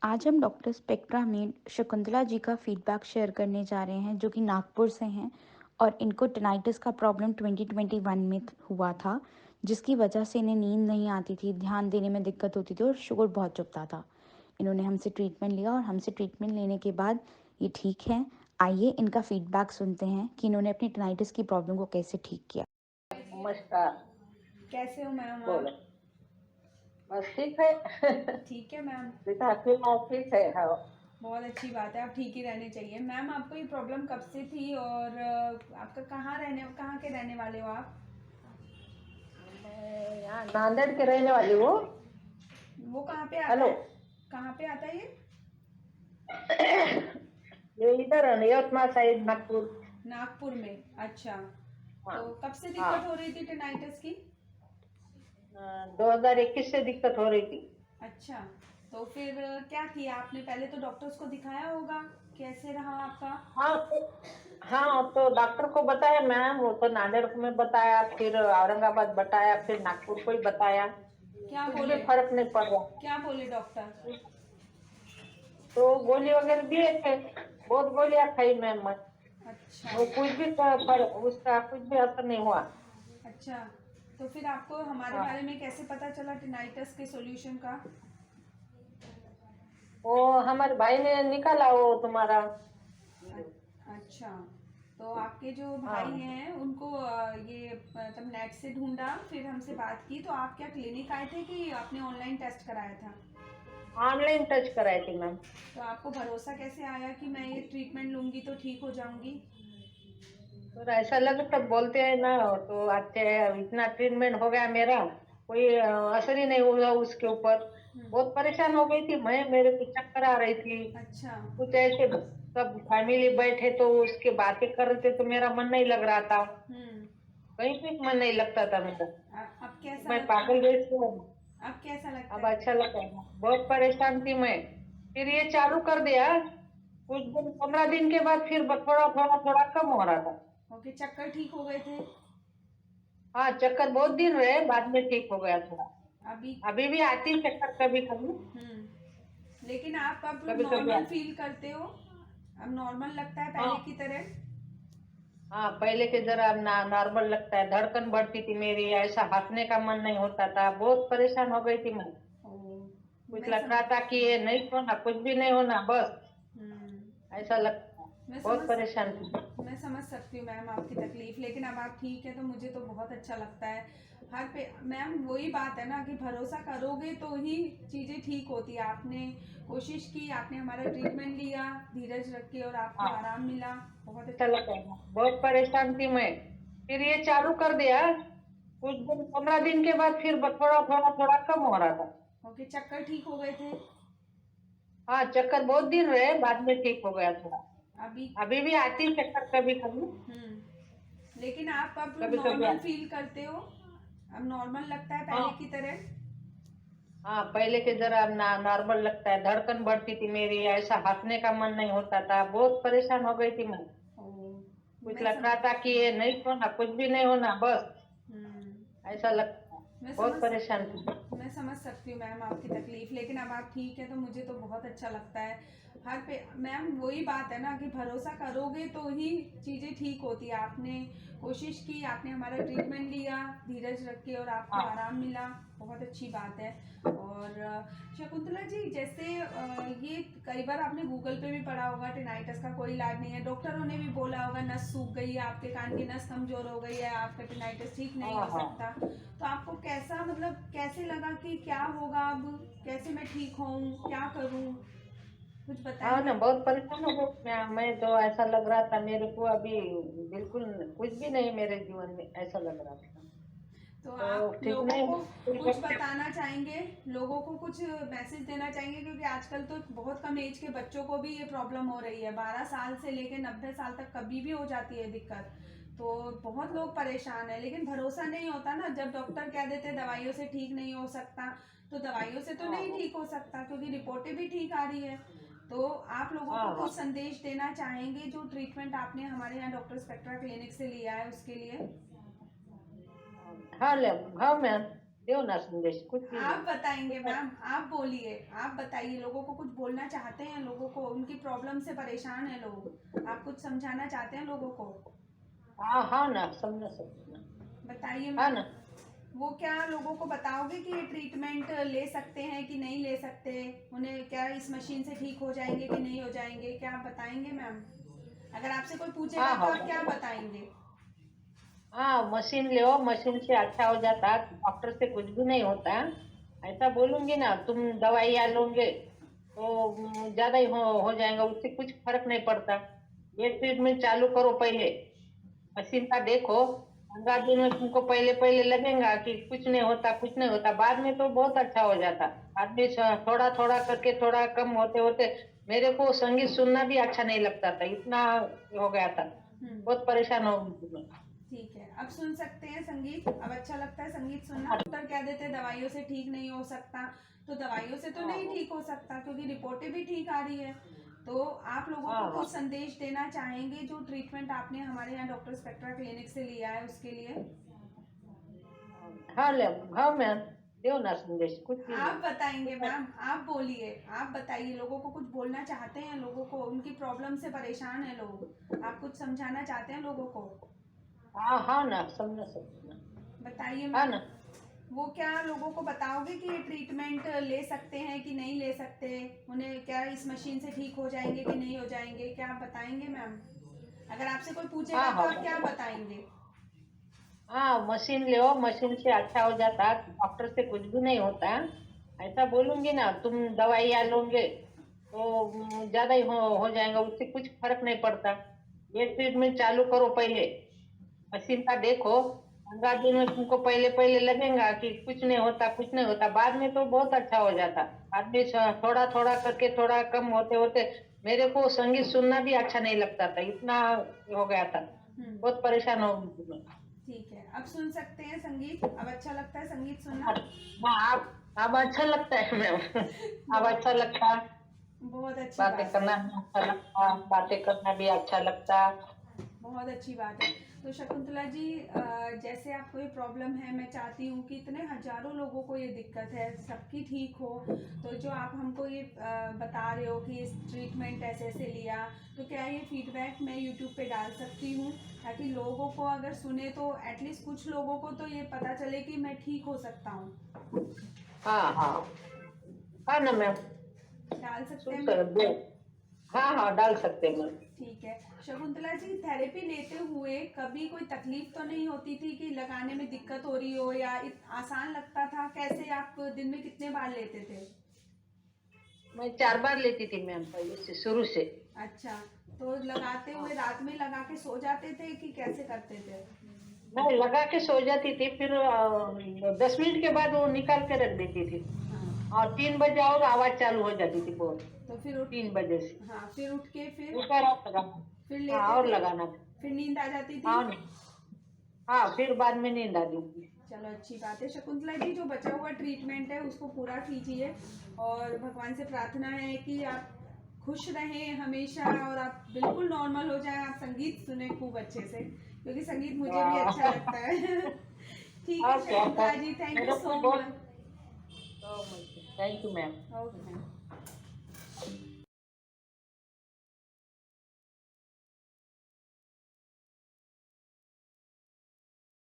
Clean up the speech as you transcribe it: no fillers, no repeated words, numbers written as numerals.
आज हम doctor spectra में शकुंतला जी का फीडबैक शेयर करने जा रहे हैं जो कि नागपुर से हैं और इनको टिनाइटिस का प्रॉब्लम 2021 में हुआ था, जिसकी वजह से इन्हें नींद नहीं आती थी, ध्यान देने में दिक्कत होती थी और शुगर बहुत चुभता था। इन्होंने हमसे ट्रीटमेंट लिया और हमसे ट्रीटमेंट लेने के बाद ये ठीक हैं। आइए इनका फीडबैक सुनते हैं कि इन्होंने अपनी टिनाइटिस की प्रॉब्लम को कैसे ठीक किया। नमस्कार। कैसे हो मैम बोलो। आप? बस ठीक है। ठीक है मैम। बेटा फिलहाल ठीक है। हाँ। बहुत अच्छी बात है, आप ठीक ही रहने चाहिए। मैम आपको ये प्रॉब्लम कब से थी और आपका कहाँ के रहने वाले हो आप? मैं यहाँ नांदेड़ के रहने वाली हूँ। वो कहाँ पे आता हेलो। है? कहाँ पे आता है ये? ये इधर है यवतमाल साइड, नागपुर। नागपुर में। अच्छा। हाँ। तो कब से हाँ। दिक्कत हो रही थी टिनाइटिस की? 2021 से दिक्कत हो रही थी। अच्छा। तो फिर क्या किया आपने? पहले तो डॉक्टर्स को दिखाया होगा। कैसे रहा आपका? हाँ हाँ, तो डॉक्टर को बताया मैम, वो तो नांदेड़ में बताया, फिर औरंगाबाद बताया, फिर नागपुर को ही बताया। क्या कुछ भी बोले? फर्क नहीं पड़ रहा। क्या बोले डॉक्टर? तो गोली वगैरह दिए थे, बहुत गोलियां खाई मैम मैं। अच्छा। वो कुछ भी उसका कुछ भी असर नहीं हुआ। अच्छा। तो फिर आपको हमारे हाँ। बारे में कैसे पता चला टिनाइटिस के सॉल्यूशन का? वो हमारे भाई ने निकाला वो तुम्हारा। अच्छा। तो आपके जो भाई हाँ, हैं उनको ये मतलब नेट से ढूंढा, फिर हमसे बात की। तो आप क्या क्लिनिक आए थे कि आपने ऑनलाइन टेस्ट कराया था? ऑनलाइन टच कराई थी मैम। तो आपको भरोसा कैसे आया कि मैं ये ट्रीटमेंट लूंगी तो ठीक हो जाऊंगी? तो ऐसा लगा तब बोलते हैं ना, तो अच्छे इतना ट्रीटमेंट हो गया मेरा, कोई असर ही नहीं हुआ उसके ऊपर। बहुत परेशान हो गई थी मैं, मेरे को चक्कर आ रही थी। अच्छा। कुछ ऐसे सब फैमिली बैठे तो उसके बातें कर रहे थे तो मेरा मन नहीं लग रहा था, हम्म। कहीं पे मन नहीं लगता था मेरा। अब कैसा मैं लगता पागल है? जैसी हूँ। अब कैसा लगता अब है? अच्छा लगा। बहुत परेशान थी मैं, फिर ये चालू कर दिया। कुछ दिन 15 दिन के बाद फिर थोड़ा थोड़ा थोड़ा कम हो रहा था। ओके, चक्कर ठीक हो गए थे? हाँ, चक्कर बहुत दिन रहे, बाद में ठीक हो गया थोड़ा। अभी? अभी भी आती है चक्कर कभी कभी। लेकिन आप अब कभी कभी नॉर्मल आती। फील करते हो? अब नॉर्मल लगता है पहले की हाँ तरह? हाँ, पहले के जरा नॉर्मल लगता है, धड़कन बढ़ती थी मेरी, ऐसा हंसने का मन नहीं होता था, बहुत परेशान हो गई थी मैं। ओ, कुछ मैं लग सम रहा था कि ये नहीं होना, कुछ भी नहीं होना, बस हम्म, ऐसा लगता था। मैं बहुत समझ परेशान थी। मैं समझ सकती हूँ मैम आपकी तकलीफ, लेकिन अब आप ठीक है तो मुझे तो बहुत अच्छा लगता है। हर पे मैम वही बात है ना कि भरोसा करोगे तो ही चीज़ें ठीक होती है। आपने कोशिश की, आपने हमारा ट्रीटमेंट लिया धीरज रख के और आपको हाँ, आराम मिला। बहुत अच्छा अच्छा। लगा। बहुत परेशान थी मैं, फिर ये चालू कर दिया। कुछ दिन 15 दिन के बाद फिर थोड़ा थोड़ा थोड़ा कम हो रहा था। ओके, चक्कर ठीक हो गए थे? हाँ, चक्कर बहुत दिन रहे, बाद में ठीक हो गया थोड़ा। अभी? अभी भी आती है चक्कर कभी कभी। लेकिन आप अब कभी कभी नॉर्मल आती। फील करते हो? अब नॉर्मल लगता है पहले हाँ की तरह? हाँ, पहले के जरा नॉर्मल लगता है, धड़कन बढ़ती थी मेरी, ऐसा हंसने का मन नहीं होता था, बहुत परेशान हो गई थी मैं। ओ, कुछ मैं लग सम रहा था कि ये नहीं होना, कुछ भी नहीं होना, बस हम्म, ऐसा लगता था। मैं बहुत समझ परेशान थी। मैं समझ सकती हूँ मैम आपकी तकलीफ, लेकिन अब आप ठीक है तो मुझे तो बहुत अच्छा लगता है। हर पे मैम वही बात है ना कि भरोसा करोगे तो ही चीज़ें ठीक होती है। आपने कोशिश की, आपने हमारा ट्रीटमेंट लिया धीरज रख के और आपको हाँ आराम मिला। बहुत अच्छी बात है। और शकुंतला जी, जैसे ये कई बार आपने गूगल पे भी पढ़ा होगा टिनाइटिस का कोई इलाज नहीं है, डॉक्टरों ने भी बोला होगा नस सूख गई है, आपके कान की नस कमजोर हो गई है, आपका टिनाइटिस ठीक नहीं हाँ हो हाँ। सकता। तो आपको कैसा मतलब कैसे लगा कि क्या होगा अब? कैसे मैं ठीक होऊं, क्या करूं? कुछ हाँ ना, बताएंगे? बहुत परेशान हो गई मैं तो, ऐसा लग रहा था मेरे को अभी बिल्कुल कुछ भी नहीं मेरे जीवन में, ऐसा लग रहा था। तो तो आप ठीक लोगों नहीं। को कुछ बताना चाहेंगे? लोगों को कुछ मैसेज देना चाहेंगे? क्योंकि आजकल तो बहुत कम एज के बच्चों को भी ये प्रॉब्लम हो रही है, 12 साल से लेके 90 साल तक कभी भी हो जाती है दिक्कत। तो बहुत लोग परेशान है, लेकिन भरोसा नहीं होता ना, जब डॉक्टर कह देते दवाइयों से ठीक नहीं हो सकता, तो दवाइयों से तो हाँ नहीं हाँ ठीक हो सकता क्योंकि रिपोर्टें भी ठीक आ रही है। तो आप लोगों हाँ को हाँ कुछ संदेश देना चाहेंगे जो ट्रीटमेंट आपने हमारे यहाँ डॉक्टर स्पेक्ट्रा क्लिनिक से लिया है उसके लिए? हाँ। हाँ ले। हाँ मैम, दो ना संदेश, कुछ भी आप बताएंगे मैम, आप बोलिए, आप बताइए, लोगों को कुछ बोलना चाहते हैं, लोगों को उनकी प्रॉब्लम से परेशान है लोग, आप कुछ समझाना चाहते हैं लोगों को? हाँ हाँ ना, समझ सकते ना। बताइए हाँ मैम, ना। वो क्या लोगों को बताओगे कि ये ट्रीटमेंट ले सकते हैं कि नहीं ले सकते, उन्हें क्या इस मशीन से ठीक हो जाएंगे कि नहीं हो जाएंगे, क्या आप बताएंगे मैम? अगर आपसे कोई पूछेगा हाँ तो हाँ आप क्या बताएंगे? हाँ, मशीन ले, मशीन से अच्छा हो जाता, डॉक्टर से कुछ भी नहीं होता। ऐसा बोलूंगी ना, तुम दवाइयाँ लोगे तो ज्यादा ही हो जाएगा, उससे कुछ फर्क नहीं पड़ता। ये ट्रीटमेंट चालू करो पहले, मशीन का देखो। 15 दिन में तुमको पहले पहले लगेगा कि कुछ नहीं होता, कुछ नहीं होता, बाद में तो बहुत अच्छा हो जाता। बाद में थोड़ा थोड़ा करके थोड़ा कम होते होते, मेरे को संगीत सुनना भी अच्छा नहीं लगता था, इतना हो गया था, बहुत परेशान हो गई थी मैं। ठीक है, अब सुन सकते हैं संगीत, अब अच्छा लगता है संगीत सुनना? डॉक्टर कह देते हैं दवाइयों से ठीक नहीं हो सकता, तो दवाइयों से तो नहीं ठीक हो सकता क्योंकि रिपोर्टें भी ठीक आ रही है। तो आप लोगों हाँ को हाँ कुछ संदेश देना चाहेंगे जो ट्रीटमेंट आपने हमारे यहाँ डॉक्टर स्पेक्ट्रा क्लिनिक से लिया है उसके लिए? हाँ ले, हाँ मैम, दो ना संदेश, कुछ भी आप बताएंगे मैम, आप बोलिए, आप बताइए, लोगों को कुछ बोलना चाहते हैं, लोगों को उनकी प्रॉब्लम से परेशान है लोग, आप कुछ समझाना चाहते हैं लोगों को? हाँ हाँ ना, समझ सकते ना। बताइए हाँ मैम, ना। वो क्या लोगों को बताओगे कि ये ट्रीटमेंट ले सकते हैं कि नहीं ले सकते, उन्हें क्या इस मशीन से ठीक हो जाएंगे कि नहीं हो जाएंगे, क्या आप बताएंगे मैम? अगर आपसे कोई पूछेगा हाँ तो हाँ आप क्या बताएंगे? हाँ, मशीन ले, मशीन से अच्छा हो जाता, डॉक्टर से कुछ भी नहीं होता। ऐसा बोलूंगी ना, तुम दवाइयाँ लोगे तो ज्यादा ही हो जाएगा, उससे कुछ फर्क नहीं पड़ता। ये ट्रीटमेंट चालू करो पहले, मशीन का देखो। 15 दिन में तुमको पहले पहले लगेगा कि कुछ नहीं होता, कुछ नहीं होता, बाद में तो बहुत अच्छा हो जाता। बाद में थोड़ा थोड़ा करके थोड़ा कम होते होते, मेरे को संगीत सुनना भी अच्छा नहीं लगता था, इतना हो गया था, बहुत परेशान हो गई थी मैं। ठीक है, अब सुन सकते हैं संगीत, अब अच्छा लगता है संगीत सुनना? हाँ, अब अच्छा लगता है मैम, अब बहुत अच्छा लगता, बहुत अच्छी बातें बात है, करना भी अच्छा लगता, बातें करना भी अच्छा लगता। बहुत अच्छी बात है। तो शकुंतला जी, जैसे आपको ये प्रॉब्लम है, मैं चाहती हूँ कि इतने हजारों लोगों को ये दिक्कत है, सबकी ठीक हो। तो जो आप हमको ये बता रहे हो कि इस ट्रीटमेंट ऐसे ऐसे लिया, तो क्या ये फीडबैक मैं यूट्यूब पे डाल सकती हूँ ताकि लोगों को अगर सुने तो एटलीस्ट कुछ लोगों को तो ये पता चले कि मैं ठीक हो सकता हूँ? हाँ हाँ हाँ ना मैम, डाल सकते सुन हैं मैम? सकते, हाँ हाँ डाल सकते हैं मैम। ठीक है। शकुंतला जी, थेरेपी लेते हुए कभी कोई तकलीफ तो नहीं होती थी कि लगाने में दिक्कत हो रही हो, या आसान लगता था? कैसे, आप दिन में कितने बार लेते थे? मैं 4 बार लेती थी मैम, पहले से, शुरू से। अच्छा, तो लगाते हुए रात में लगा के सो जाते थे कि कैसे करते थे? मैं लगा के सो जाती थी, फिर 10 मिनट के बाद वो निकाल के रख देती थी, हाँ, और 3 बजे और आवाज चालू हो जाती थी बहुत, तो फिर उठ 3 बजे से हाँ, फिर उठ के ऊपर और लगाना। फिर हाँ, लेते और थे, लगाना। फिर नींद आ जाती थी? हाँ हाँ, फिर बाद में नींद आ जाती। चलो, अच्छी बात है। शकुंतला जी, जो बचा हुआ ट्रीटमेंट है उसको पूरा कीजिए, और भगवान से प्रार्थना है कि आप खुश रहें हमेशा और आप बिल्कुल नॉर्मल हो जाएं। आप संगीत सुने खूब अच्छे से, क्योंकि संगीत मुझे भी अच्छा लगता है। ठीक है okay, Shakuntala ji, thank you मेरे को सो बहुत, much. Thank you ma'am. Okay ma'am.